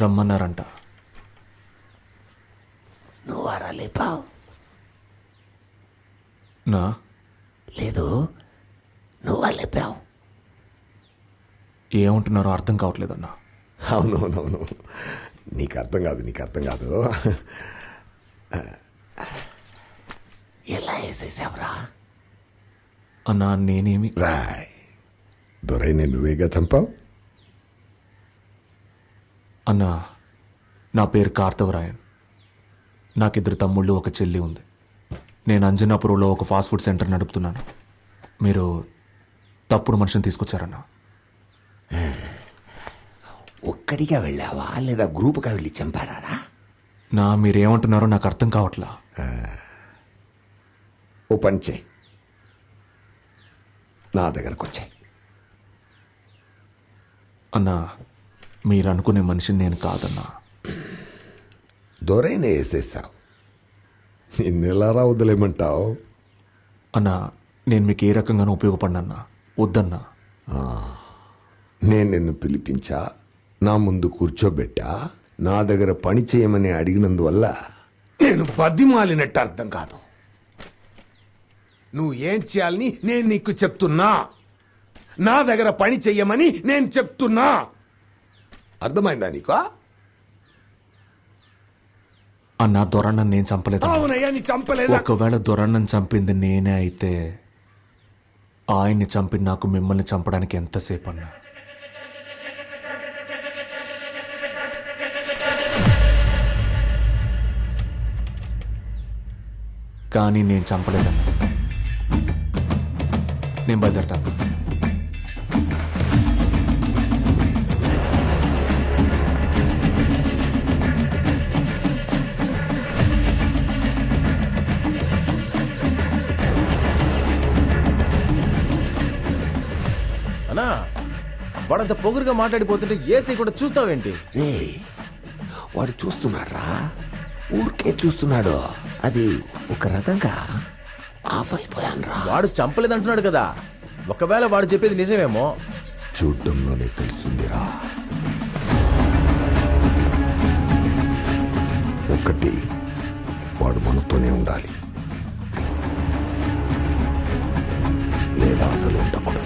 రమ్మన్నారంట. నువ్వు అరా లేపావు? నా లేదు, నువ్వు లేపావు. ఏమంటున్నారో అర్థం కావట్లేదన్నా. అవునవునవును, నీకు అర్థం కాదు. ఎలా వేసేసావురా? అన్నా నేనేమి రాయ్, దొరైనే నువ్వేగా చంపావు. అన్నా, నా పేరు కార్తవరాయన్. నాకిద్దరు తమ్ముళ్ళు, ఒక చెల్లి ఉంది. నేను అంజనాపురంలో ఒక ఫాస్ట్ ఫుడ్ సెంటర్ నడుపుతున్నాను. మీరు తప్పుడు మనిషిని తీసుకొచ్చారన్నా. ఒక్కడిగా వెళ్ళావా లేదా గ్రూప్గా వెళ్ళి చంపారా? మీరేమంటున్నారో నాకు అర్థం కావట్లా. ఓ పని చేయి, నా దగ్గరకు వచ్చాయి. అన్నా, మీరు అనుకునే మనిషిని నేను కాదన్నా. దొరైనే వేసేసావు, నిన్నెలారా వదిలేమంటావు? అన్నా, నేను మీకు ఏ రకంగానూ ఉపయోగపడినన్నా. వద్దన్నా. నేను నిన్ను పిలిపించా, నా ముందు కూర్చోబెట్టా, నా దగ్గర పని చేయమని అడిగినందువల్ల నేను బద్దిమాలినట్టు అర్థం కాదు. నువ్వు ఏం చేయాలని నేను నీకు చెప్తున్నా, నా దగ్గర పని చెయ్యమని నేను చెప్తున్నా. అర్థమైందా నీకు? అన్నా, దొరన్నను నేను చంపలేదు. అవునయ్యా, నీ చంపలేదా? ఒకవేళ దొరన్నను చంపింది నేనే అయితే ఆయన్ని చంపి నాకు మిమ్మల్ని చంపడానికి ఎంతసేపు అన్నా? కానీ నేను చంపలేదన్నా. నేను బయలుదేరతాను. అన్నా, వాడంత పొగురుగా మాట్లాడిపోతుంటే ఏసీ కూడా చూస్తావేంటి? రే, వాడు చూస్తున్నాడ్రా, ఊరికే చూస్తున్నాడు. అది ఒక రకంగా ఆఫ్ అయిపోయానురా. వాడు చంపలేదంటున్నాడు కదా, ఒకవేళ వాడు చెప్పేది నిజమేమో. చూడ్డంలోనే తెలుస్తుందిరా. ఒకటి, వాడు మనతోనే ఉండాలి, లేదా అసలు ఉండకూడదు.